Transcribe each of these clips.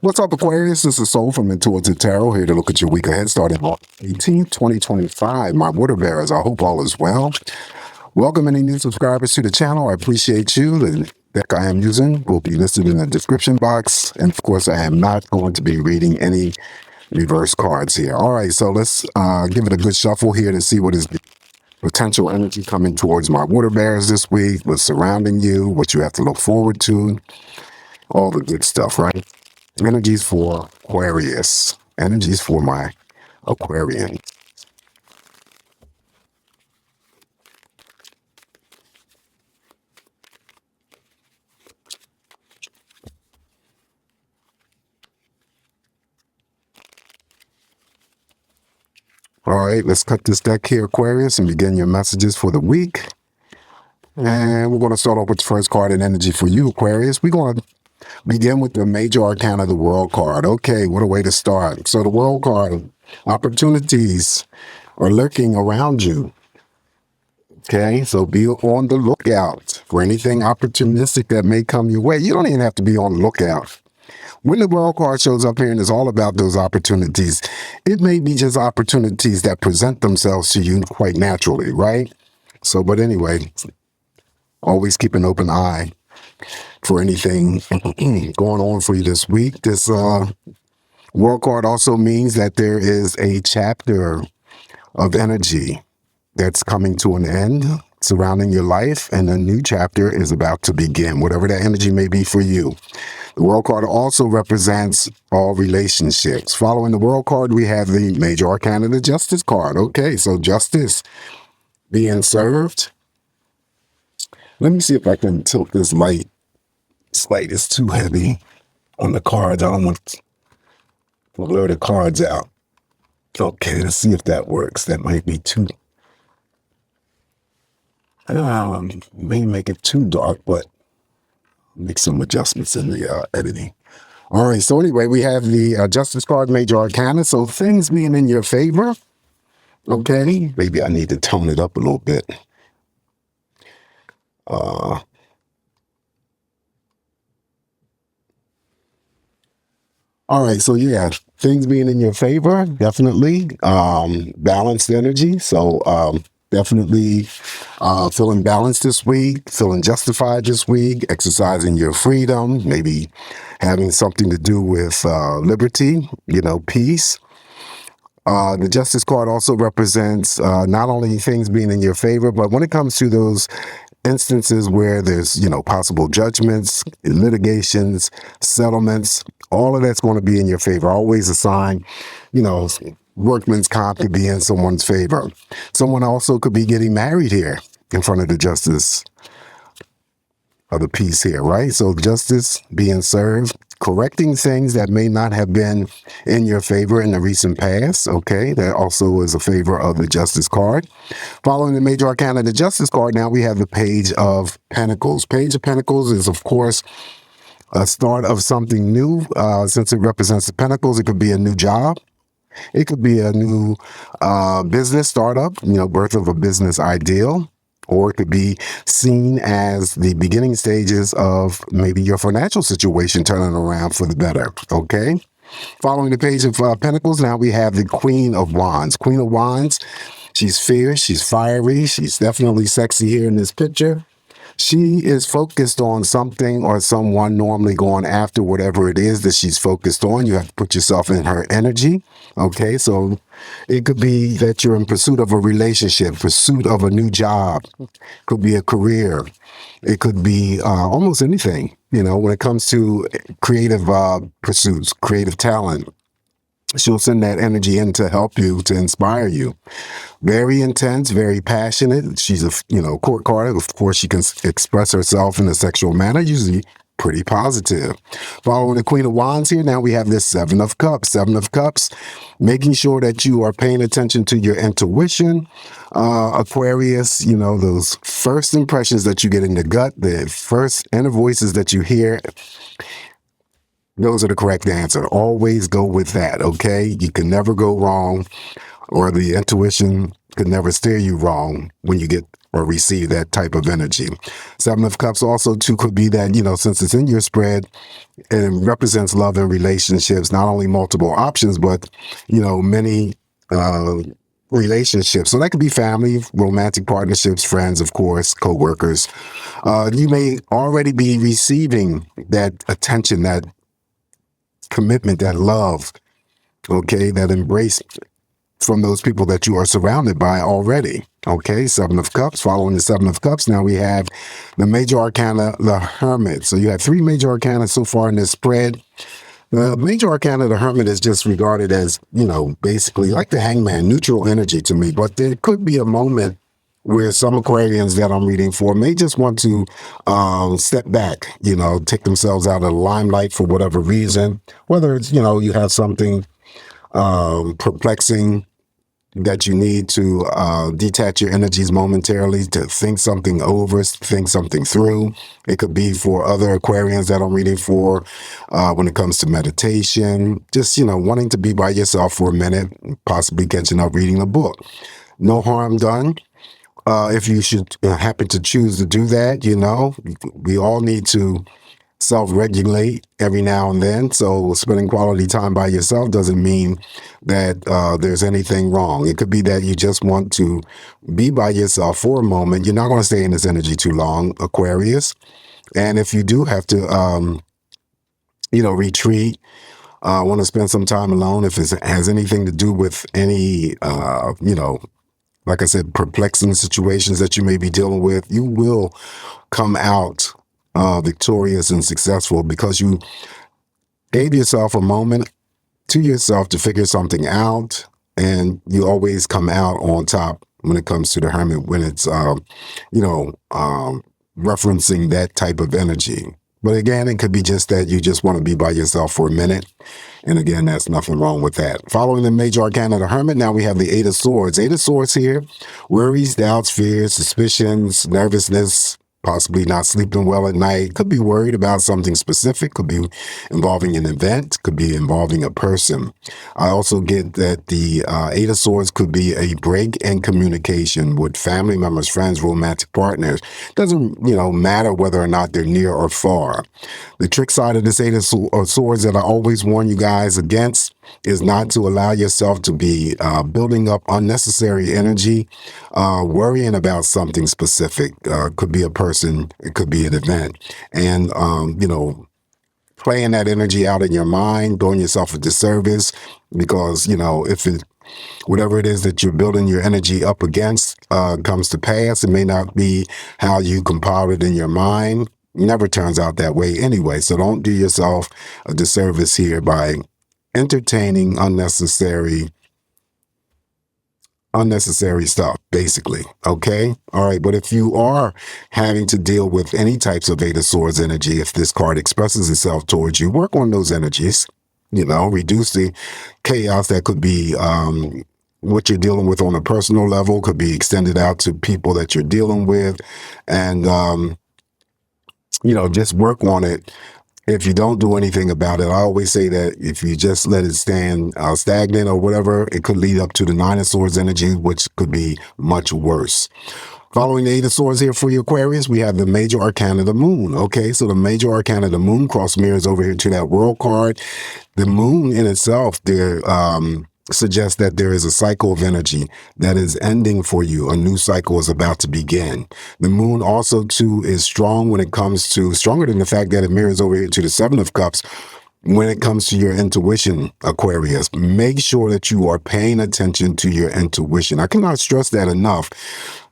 What's up, Aquarius? This is Soul from Intuitive Tarot here to look at your week ahead starting on 18th, 2025. My water bearers, I hope all is well. Welcome any new subscribers to the channel. I appreciate you. The deck I am using will be listed in the description box. And of course, I am not going to be reading any reverse cards here. All right, so let's give it a good shuffle here to see what is the potential energy coming towards my water bearers this week, what's surrounding you, what you have to look forward to, all the good stuff, right? Energies for Aquarius. Energies for my Aquarian. All right, let's cut this deck here, Aquarius, and begin your messages for the week. And we're going to start off with the first card in energy for you, Aquarius. We're going to begin with the major arcana of the world card. Okay, what a way to start. So the world card, opportunities are lurking around you. Okay, so be on the lookout for anything opportunistic that may come your way. You don't even have to be on the lookout. When the world card shows up here and it's all about those opportunities, it may be just opportunities that present themselves to you quite naturally, right? So, but anyway, always keep an open eye for anything going on for you this week. This world card also means that there is a chapter of energy that's coming to an end surrounding your life, and a new chapter is about to begin, whatever that energy may be for you. The world card also represents all relationships. Following the world card, we have the major arcana, the justice card. Okay, so justice being served. Let me see if I can tilt this light. This light is too heavy on the cards. I don't want to blur the cards out. Okay, let's see if that works. That might be too... may make it too dark, but make some adjustments in the editing. All right, so anyway, we have the Justice card, Major Arcana, so things being in your favor. Okay, maybe I need to tone it up a little bit. All right, so yeah, things being in your favor, definitely. Balanced energy, so definitely feeling balanced this week, feeling justified this week, exercising your freedom, maybe having something to do with liberty, peace. The Justice card also represents not only things being in your favor, but when it comes to those instances where there's, possible judgments, litigations, settlements, all of that's going to be in your favor. Always a sign, workman's comp could be in someone's favor. Someone also could be getting married here in front of the justice of the peace here, right? So justice being served, correcting things that may not have been in your favor in the recent past. Okay, that also is a favor of the Justice card. Following the major arcana of the Justice card, now we have the Page of Pentacles. Page of Pentacles is, of course, a start of something new. Since it represents the Pentacles, it could be a new job. It could be a new business startup, birth of a business ideal, or it could be seen as the beginning stages of maybe your financial situation turning around for the better, okay? Following the Page of Pentacles, now we have the Queen of Wands. Queen of Wands, she's fierce, she's fiery, she's definitely sexy here in this picture. She is focused on something or someone, normally going after whatever it is that she's focused on. You have to put yourself in her energy. Okay, so it could be that you're in pursuit of a relationship, pursuit of a new job. Could be a career. It could be almost anything, when it comes to creative pursuits, creative talent. She'll send that energy in to help you, to inspire you. Very intense, very passionate. She's a court card. Of course, she can express herself in a sexual manner, usually pretty positive. Following the Queen of Wands here, now we have this Seven of Cups. Seven of Cups, making sure that you are paying attention to your intuition. Aquarius, those first impressions that you get in the gut, the first inner voices that you hear, those are the correct answer. Always go with that, okay? You can never go wrong, or the intuition could never steer you wrong when you get or receive that type of energy. Seven of Cups also too could be that, since it's in your spread, it represents love and relationships, not only multiple options, but, many uh, relationships. So that could be family, romantic partnerships, friends, of course, co-workers. You may already be receiving that attention, that commitment, that love, okay, that embrace from those people that you are surrounded by already. Okay, Seven of Cups. Following the Seven of Cups, now we have the major arcana, the Hermit. So you have three major arcana so far in this spread. The major arcana, the Hermit, is just regarded as, basically like the Hangman, neutral energy to me. But there could be a moment where some Aquarians that I'm reading for may just want to step back, take themselves out of the limelight for whatever reason. Whether it's, you have something perplexing that you need to detach your energies momentarily to think something over, think something through. It could be for other Aquarians that I'm reading for when it comes to meditation, just, wanting to be by yourself for a minute, possibly catching up reading a book. No harm done. If you should happen to choose to do that, we all need to self-regulate every now and then. So spending quality time by yourself doesn't mean that there's anything wrong. It could be that you just want to be by yourself for a moment. You're not going to stay in this energy too long, Aquarius. And if you do have to, retreat, want to spend some time alone, if it has anything to do with any, like I said, perplexing situations that you may be dealing with, you will come out victorious and successful because you gave yourself a moment to yourself to figure something out, and you always come out on top when it comes to the Hermit, when it's referencing that type of energy. But again, it could be just that you just want to be by yourself for a minute. And again, that's nothing wrong with that. Following the major arcana of the Hermit, now we have the Eight of Swords. Eight of Swords here, worries, doubts, fears, suspicions, nervousness, possibly not sleeping well at night. Could be worried about something specific. Could be involving an event. Could be involving a person. I also get that the Eight of Swords could be a break in communication with family members, friends, romantic partners. Doesn't, matter whether or not they're near or far. The trick side of this Eight of Swords that I always warn you guys against is not to allow yourself to be building up unnecessary energy, worrying about something specific. Could be a person, it could be an event. And, playing that energy out in your mind, doing yourself a disservice, because, if whatever it is that you're building your energy up against comes to pass, it may not be how you compile it in your mind. Never turns out that way anyway. So don't do yourself a disservice here by entertaining unnecessary stuff, basically. Okay. All right. But if you are having to deal with any types of Eight of Swords energy, if this card expresses itself towards you, work on those energies, reduce the chaos that could be, what you're dealing with on a personal level, could be extended out to people that you're dealing with. And, just work on it. If you don't do anything about it, I always say that if you just let it stand stagnant or whatever, it could lead up to the Nine of Swords energy, which could be much worse. Following the Eight of Swords here for your Aquarius, we have the major arcana of the Moon. Okay, so the major arcana of the Moon cross mirrors over here to that World card. The Moon in itself, there suggests that there is a cycle of energy that is ending for you. A new cycle is about to begin. The Moon also too is strong when it comes to, stronger than the fact that it mirrors over here to the Seven of Cups. When it comes to your intuition, Aquarius, make sure that you are paying attention to your intuition. I cannot stress that enough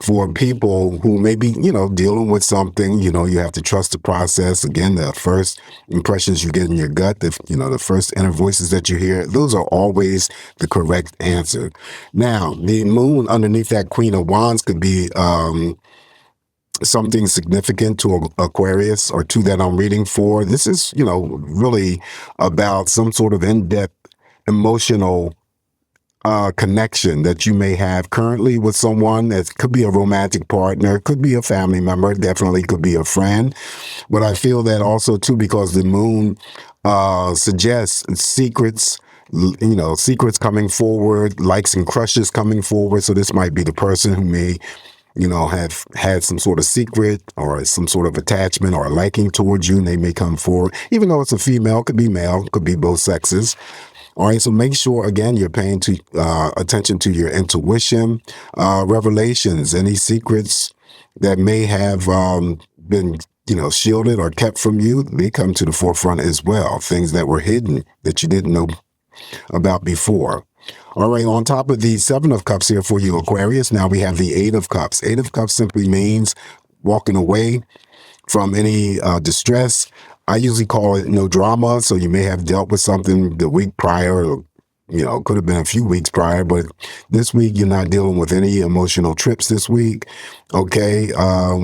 for people who may be, dealing with something. You have to trust the process. Again, the first impressions you get in your gut, the first inner voices that you hear, those are always the correct answer. Now, the Moon underneath that Queen of Wands could be something significant to Aquarius or two that I'm reading for. This is, really about some sort of in-depth emotional connection that you may have currently with someone. That could be a romantic partner, could be a family member, definitely could be a friend. But I feel that also too, because the Moon suggests secrets, secrets coming forward, likes and crushes coming forward. So this might be the person who may have had some sort of secret or some sort of attachment or liking towards you, and they may come forward, even though it's a female, could be male, could be both sexes. All right, so make sure again you're paying attention to your intuition, revelations, any secrets that may have been shielded or kept from you. They come to the forefront as well. Things that were hidden that you didn't know about before. All right, on top of the Seven of Cups here for you, Aquarius, now we have the Eight of Cups. Eight of Cups simply means walking away from any distress. I usually call it no drama. So you may have dealt with something the week prior, or, could have been a few weeks prior, but this week you're not dealing with any emotional trips this week. Okay.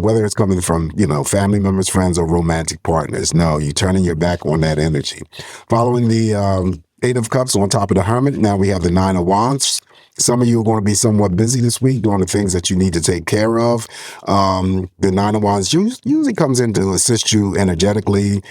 Whether it's coming from, family members, friends, or romantic partners. No, you're turning your back on that energy. Following the Eight of Cups on top of the Hermit, now we have the Nine of Wands. Some of you are going to be somewhat busy this week doing the things that you need to take care of. The Nine of Wands usually comes in to assist you energetically,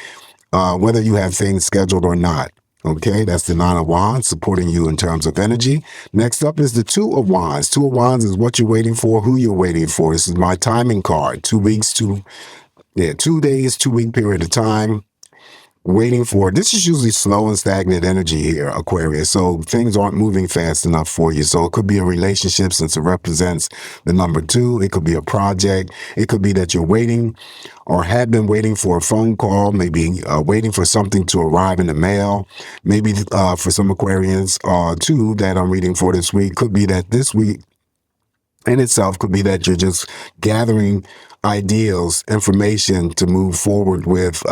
whether you have things scheduled or not. Okay, that's the Nine of Wands supporting you in terms of energy. Next up is the Two of Wands. Two of Wands is what you're waiting for, who you're waiting for. This is my timing card. 2 weeks, 2 days, 2 week period of time. Waiting for this is usually slow and stagnant energy here, Aquarius. So things aren't moving fast enough for you. So it could be a relationship since it represents the number 2. It could be a project. It could be that you're waiting or had been waiting for a phone call, maybe waiting for something to arrive in the mail. Maybe for some Aquarians too that I'm reading for this week, could be that this week in itself could be that you're just gathering ideas, information to move forward with,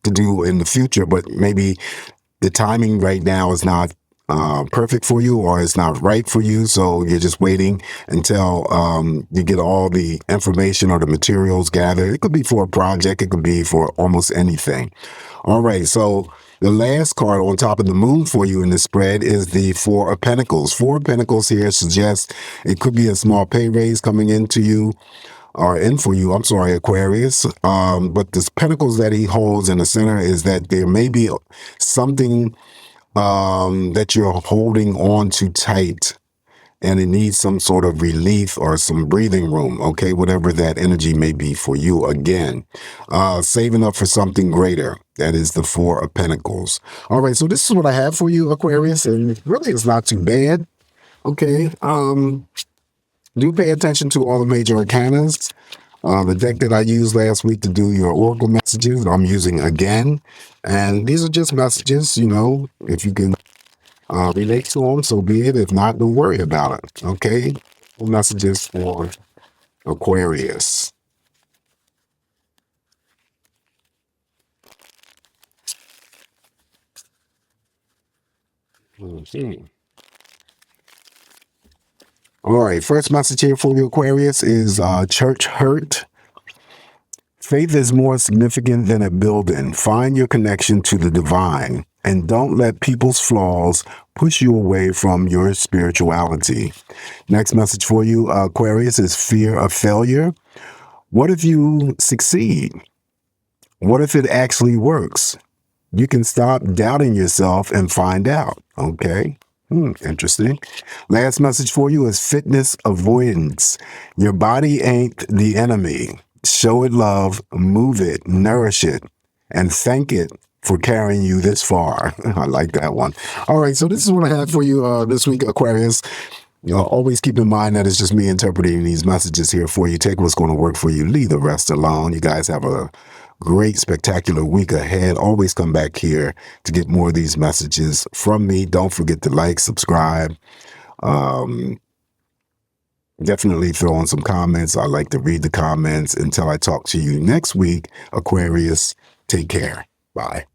to do in the future, but maybe the timing right now is not perfect for you or it's not right for you. So you're just waiting until you get all the information or the materials gathered. It could be for a project. It could be for almost anything. All right. So the last card on top of the moon for you in this spread is the Four of Pentacles. Four of Pentacles here suggests it could be a small pay raise coming into you. Or in for you, I'm sorry, Aquarius. But the pentacles that he holds in the center is that there may be something that you're holding on to tight and it needs some sort of relief or some breathing room. Okay, whatever that energy may be for you. Again, saving up for something greater. That is the Four of Pentacles. All right, so this is what I have for you, Aquarius, and really it's not too bad. Okay. Do pay attention to all the major arcanas. The deck that I used last week to do your oracle messages, I'm using again. And these are just messages, if you can relate to them, so be it. If not, don't worry about it. Okay? Messages for Aquarius. Mm-hmm. All right, first message here for you, Aquarius, is church hurt. Faith is more significant than a building. Find your connection to the divine and don't let people's flaws push you away from your spirituality. Next message for you, Aquarius, is fear of failure. What if you succeed? What if it actually works? You can stop doubting yourself and find out. Okay. Interesting. Last message for you is fitness avoidance. Your body ain't the enemy. Show it love, move it, nourish it, and thank it for carrying you this far. I like that one. All right, so this is what I have for you this week, Aquarius. Always keep in mind that it's just me interpreting these messages here for you. Take what's going to work for you. Leave the rest alone. You guys have a great, spectacular week ahead. Always come back here to get more of these messages from me. Don't forget to like, subscribe. Definitely throw in some comments. I like to read the comments. Until I talk to you next week, Aquarius, take care. Bye.